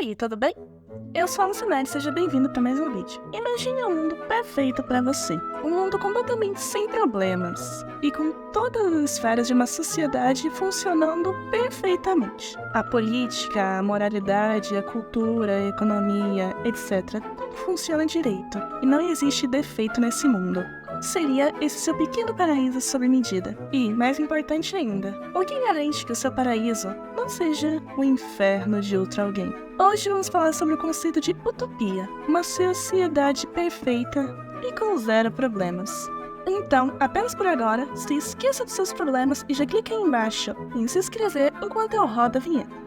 aí, tudo bem? Eu sou a Lucinete, seja bem-vindo para mais um vídeo. Imagine um mundo perfeito para você. Um mundo completamente sem problemas e com todas as esferas de uma sociedade funcionando perfeitamente. A política, a moralidade, a cultura, a economia, etc. Tudo funciona direito e não existe defeito nesse mundo. Como seria esse seu pequeno paraíso sob medida? E, mais importante ainda, o que garante que o seu paraíso não seja o inferno de outro alguém? Hoje vamos falar sobre o conceito de utopia, uma sociedade perfeita e com zero problemas. Então, apenas por agora, se esqueça dos seus problemas e já clique aí embaixo em se inscrever enquanto eu rodo a vinheta.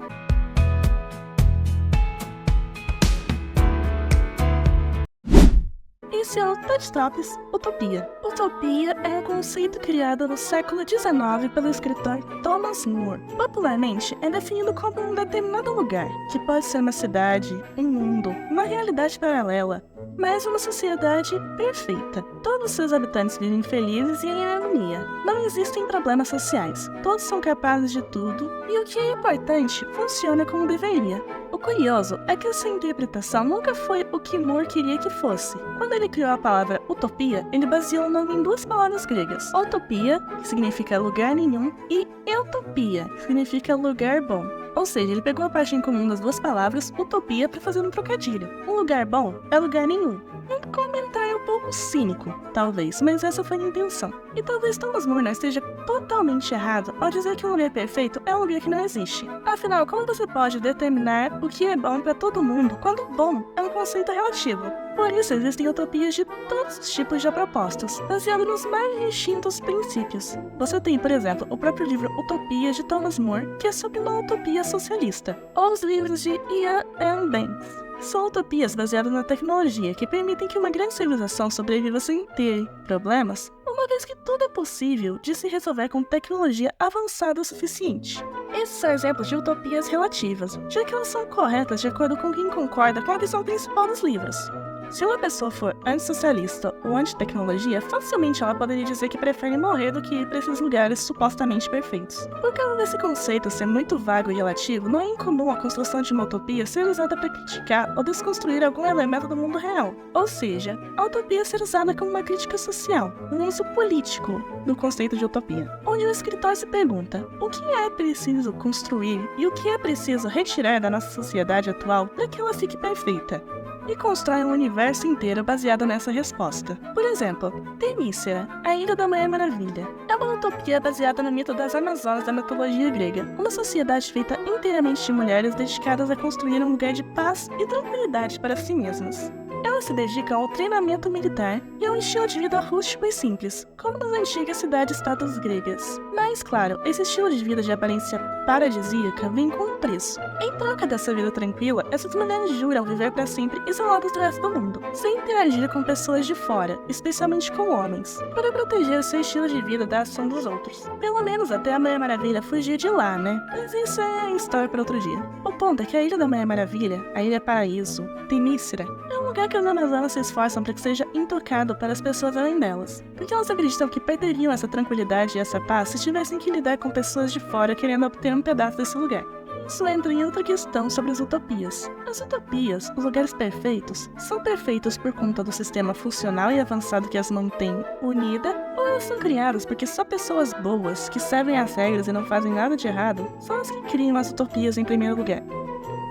Esse é o TED Talks Utopia. Utopia é um conceito criado no século XIX pelo escritor Thomas More. Popularmente, é definido como um determinado lugar, que pode ser uma cidade, um mundo, uma realidade paralela, mas uma sociedade perfeita. Todos seus habitantes vivem felizes e em harmonia. Não existem problemas sociais. Todos são capazes de tudo e o que é importante funciona como deveria. O curioso é que essa interpretação nunca foi o que More queria que fosse. Quando ele criou a palavra utopia, ele baseou o nome em duas palavras gregas. Utopia, que significa lugar nenhum, e eutopia, que significa lugar bom. Ou seja, ele pegou a parte em comum das duas palavras, utopia, para fazer um trocadilho. Um lugar bom é lugar nenhum. Um comentário um pouco cínico, talvez, mas essa foi a intenção. E talvez Thomas More não esteja totalmente errado ao dizer que um lugar perfeito é um lugar que não existe. Afinal, como você pode determinar o que é bom para todo mundo quando bom é um conceito relativo? Por isso, existem utopias de todos os tipos de propostas, baseadas nos mais distintos princípios. Você tem, por exemplo, o próprio livro Utopia, de Thomas More, que é sobre uma utopia socialista, ou os livros de Iain M. Banks. São utopias baseadas na tecnologia que permitem que uma grande civilização sobreviva sem ter problemas, uma vez que tudo é possível de se resolver com tecnologia avançada o suficiente. Esses são exemplos de utopias relativas, já que elas são corretas de acordo com quem concorda com a visão principal dos livros. Se uma pessoa for antissocialista ou anti-tecnologia, facilmente ela poderia dizer que prefere morrer do que ir para esses lugares supostamente perfeitos. Por causa desse conceito ser muito vago e relativo, não é incomum a construção de uma utopia ser usada para criticar ou desconstruir algum elemento do mundo real. Ou seja, a utopia ser usada como uma crítica social, um uso político do conceito de utopia, onde o escritor se pergunta o que é preciso construir e o que é preciso retirar da nossa sociedade atual para que ela fique perfeita, e constrói um universo inteiro baseado nessa resposta. Por exemplo, Temícera, a Ilha da Mulher Maravilha, é uma utopia baseada no mito das Amazonas da mitologia grega, uma sociedade feita inteiramente de mulheres dedicadas a construir um lugar de paz e tranquilidade para si mesmas. Elas se dedicam ao treinamento militar e a um estilo de vida rústico e simples, como nas antigas cidades-estados gregas. Mas, claro, esse estilo de vida de aparência paradisíaca vem com um preço. Em troca dessa vida tranquila, essas mulheres juram viver para sempre isoladas do resto do mundo, sem interagir com pessoas de fora, especialmente com homens, para proteger o seu estilo de vida da ação dos outros. Pelo menos até a Mulher Maravilha fugir de lá, né? Mas isso é história para outro dia. O ponto é que a Ilha da Mulher Maravilha, a Ilha Paraíso, Temícera, é um lugar que as Amazonas se esforçam para que seja intocado para as pessoas além delas, porque elas acreditam que perderiam essa tranquilidade e essa paz se tivessem que lidar com pessoas de fora querendo obter um pedaço desse lugar. Isso entra em outra questão sobre as utopias. As utopias, os lugares perfeitos, são perfeitos por conta do sistema funcional e avançado que as mantém unidas, ou elas são criadas porque só pessoas boas, que servem às regras e não fazem nada de errado, são as que criam as utopias em primeiro lugar.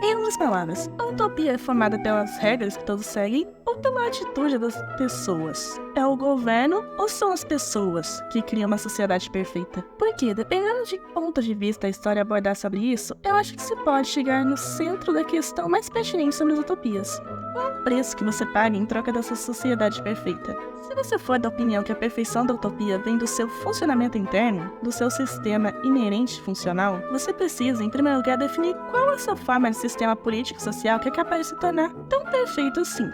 Em outras palavras, a utopia é formada pelas regras que todos seguem ou pela atitude das pessoas? É o governo ou são as pessoas que criam uma sociedade perfeita? Porque, dependendo de que ponto de vista a história abordar sobre isso, eu acho que se pode chegar no centro da questão mais pertinente sobre as utopias. Qual é o preço que você paga em troca dessa sociedade perfeita? Se você for da opinião que a perfeição da utopia vem do seu funcionamento interno, do seu sistema inerente funcional, você precisa, em primeiro lugar, definir qual é essa forma de sistema político e social que é capaz de se tornar tão perfeito assim.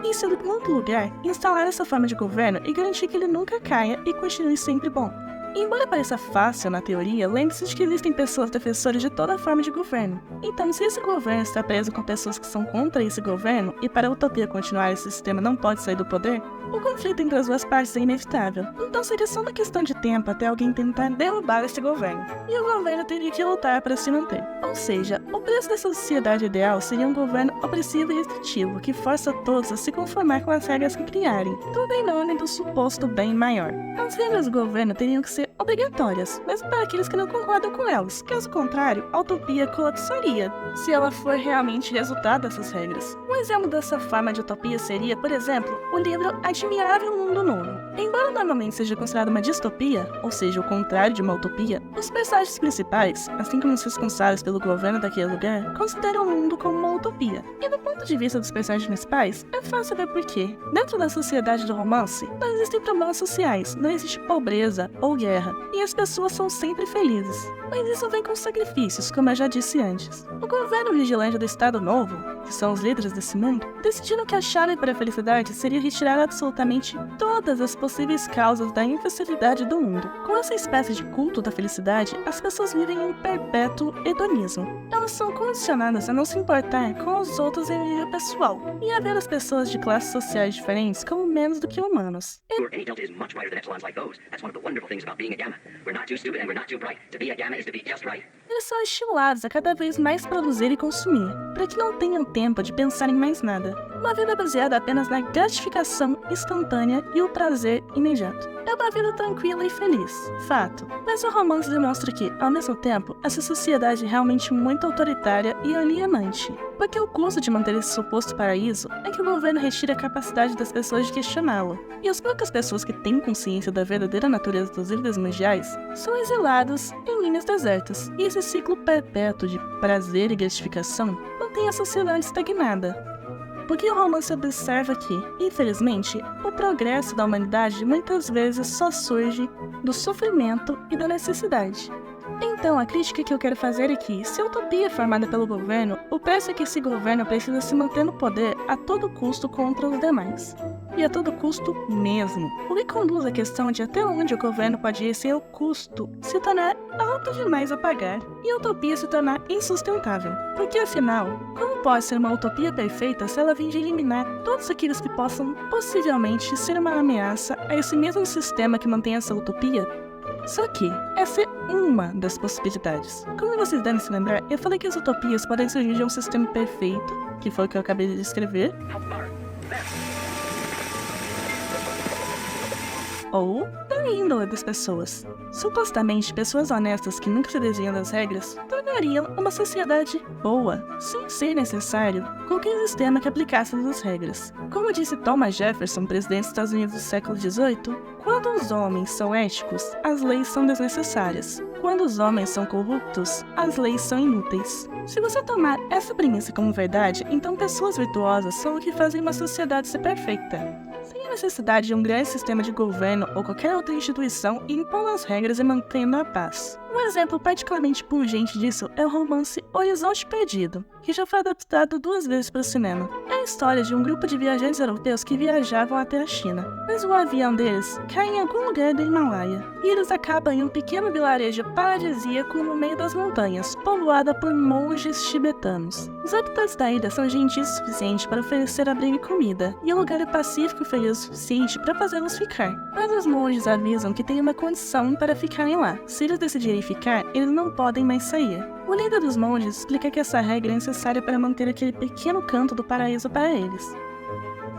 Em segundo lugar, instalar essa forma de governo e garantir que ele nunca caia e continue sempre bom. Embora pareça fácil na teoria, lembre-se de que existem pessoas defensoras de toda forma de governo. Então, se esse governo está preso com pessoas que são contra esse governo, e para a utopia continuar esse sistema não pode sair do poder, o conflito entre as duas partes é inevitável. Então seria só uma questão de tempo até alguém tentar derrubar este governo. E o governo teria que lutar para se manter. Ou seja, o preço dessa sociedade ideal seria um governo opressivo e restritivo, que força todos a se conformar com as regras que criarem, tudo em nome do suposto bem maior. As regras do governo teriam que ser obrigatórias, mesmo para aqueles que não concordam com elas. Caso contrário, a utopia colapsaria, se ela for realmente resultado dessas regras. Um exemplo dessa forma de utopia seria, por exemplo, o livro Admirável Mundo Novo. Embora normalmente seja considerado uma distopia, ou seja, o contrário de uma utopia, os personagens principais, assim como os responsáveis pelo governo daquele lugar, consideram o mundo como uma utopia. E do ponto de vista dos personagens principais, é fácil ver por quê. Dentro da sociedade do romance, não existem problemas sociais, não existe pobreza ou guerra, e as pessoas são sempre felizes. Mas isso vem com sacrifícios, como eu já disse antes. O governo vigilante do Estado Novo, que são os líderes desse mundo, decidiram que a chave para a felicidade seria retirar absolutamente todas as possíveis causas da infelicidade do mundo. Com essa espécie de culto da felicidade, as pessoas vivem em um perpétuo hedonismo. Elas são condicionadas a não se importar com os outros em nível pessoal, e a ver as pessoas de classes sociais diferentes como menos do que humanos. Any delta is much brighter than epsilons like those. That's one of the wonderful things about being a gamma. We're not too stupid and we're not too bright. To be a gamma is to be just right. Eles são estimulados a cada vez mais produzir e consumir, para que não tenham tempo de pensar em mais nada. Uma vida baseada apenas na gratificação instantânea e o prazer imediato. É uma vida tranquila e feliz, fato. Mas o romance demonstra que, ao mesmo tempo, essa sociedade é realmente muito autoritária e alienante. Porque o custo de manter esse suposto paraíso é que o governo retira a capacidade das pessoas de questioná-lo. E as poucas pessoas que têm consciência da verdadeira natureza dos líderes mundiais são exilados em linhas desertas. E esse ciclo perpétuo de prazer e gratificação mantém a sociedade estagnada. Porque o romance observa que, infelizmente, o progresso da humanidade muitas vezes só surge do sofrimento e da necessidade. Então, a crítica que eu quero fazer é que, se a utopia é formada pelo governo, o preço é que esse governo precisa se manter no poder a todo custo contra os demais. E a todo custo mesmo. O que conduz à questão de até onde o governo pode ir sem o custo se tornar alto demais a pagar e a utopia se tornar insustentável. Porque afinal, como pode ser uma utopia perfeita se ela vem de eliminar todos aqueles que possam possivelmente ser uma ameaça a esse mesmo sistema que mantém essa utopia? Só que essa é uma das possibilidades. Como vocês devem se lembrar, eu falei que as utopias podem surgir de um sistema perfeito, que foi o que eu acabei de descrever, ou da índole das pessoas. Supostamente, pessoas honestas que nunca se desviam das regras tornariam uma sociedade boa, sem ser necessário qualquer sistema que aplicasse as regras. Como disse Thomas Jefferson, presidente dos Estados Unidos do século XVIII, quando os homens são éticos, as leis são desnecessárias. Quando os homens são corruptos, as leis são inúteis. Se você tomar essa premissa como verdade, então pessoas virtuosas são o que fazem uma sociedade ser perfeita. Sem a necessidade de um grande sistema de governo ou qualquer outra instituição impondo as regras e mantendo a paz. Um exemplo particularmente pungente disso é o romance Horizonte Perdido, que já foi adaptado 2 vezes para o cinema. É a história de um grupo de viajantes europeus que viajavam até a China, mas o avião deles cai em algum lugar do Himalaia, e eles acabam em um pequeno vilarejo paradisíaco no meio das montanhas, povoada por monges tibetanos. Os habitantes da ilha são gentis o suficiente para oferecer abrigo e comida, e o lugar é pacífico e feliz o suficiente para fazê-los ficar. Mas os monges avisam que tem uma condição para ficarem lá. Se eles decidirem ficar, eles não podem mais sair. O líder dos monges explica que essa regra é necessária para manter aquele pequeno canto do paraíso para eles.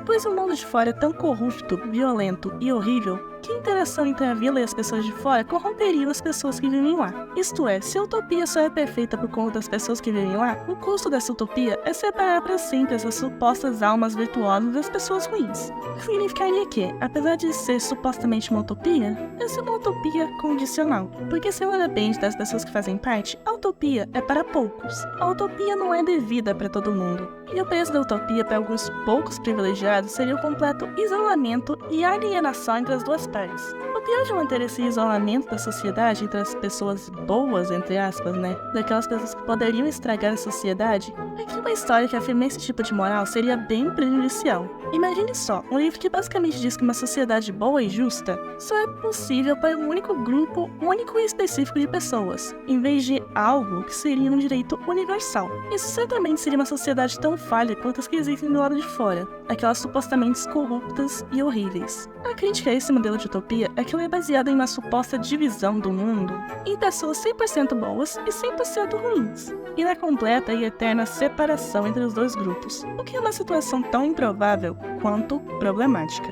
Pois o mundo de fora é tão corrupto, violento e horrível que a interação entre a vila e as pessoas de fora corromperia as pessoas que vivem lá. Isto é, se a utopia só é perfeita por conta das pessoas que vivem lá, o custo dessa utopia é separar para sempre essas supostas almas virtuosas das pessoas ruins. O que significaria que, apesar de ser supostamente uma utopia, essa é uma utopia condicional. Porque se ela depende das pessoas que fazem parte, a utopia é para poucos. A utopia não é devida para todo mundo. E o preço da utopia para alguns poucos privilegiados seria o completo isolamento e alienação entre as duas partes. pior de manter esse isolamento da sociedade entre as pessoas boas, entre aspas, né? Daquelas pessoas que poderiam estragar a sociedade, é que uma história que afirma esse tipo de moral seria bem prejudicial. Imagine só, um livro que basicamente diz que uma sociedade boa e justa só é possível para um único grupo, único e específico de pessoas, em vez de algo que seria um direito universal. Isso certamente seria uma sociedade tão falha quanto as que existem do lado de fora, aquelas supostamente corruptas e horríveis. A crítica a esse modelo de utopia é que ela é baseada em uma suposta divisão do mundo em pessoas 100% boas e 100% ruins, e na completa e eterna separação entre os dois grupos, o que é uma situação tão improvável quanto problemática.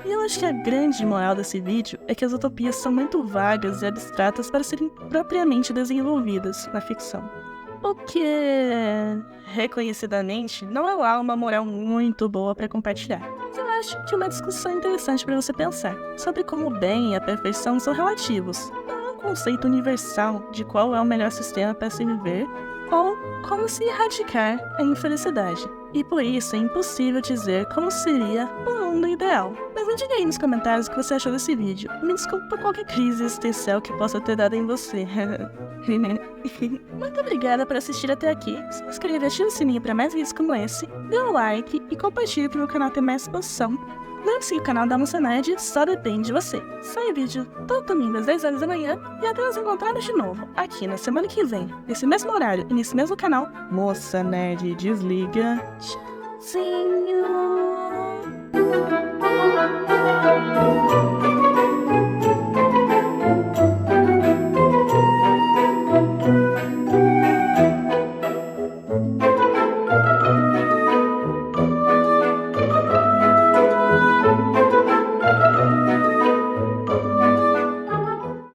E eu acho que a grande moral desse vídeo é que as utopias são muito vagas e abstratas para serem propriamente desenvolvidas na ficção. O que, reconhecidamente, não é lá uma moral muito boa para compartilhar. Eu acho que é uma discussão interessante para você pensar sobre como o bem e a perfeição são relativos. Não é um conceito universal de qual é o melhor sistema para se viver ou como se erradicar a infelicidade. E por isso é impossível dizer como seria um mundo ideal. Mas me diga aí nos comentários o que você achou desse vídeo. Me desculpe por qualquer crise existencial que possa ter dado em você. Muito obrigada por assistir até aqui. Se inscreva e ative o sininho para mais vídeos como esse. Dê um like e compartilhe para o meu canal ter mais exposição. Lembre-se que o canal da Almoça Nerd só depende de você. Sai vídeo todo domingo às 10 horas da manhã e até nos encontrarmos de novo aqui na semana que vem, nesse mesmo horário e nesse mesmo canal. Moça Nerd desliga. Tchauzinho.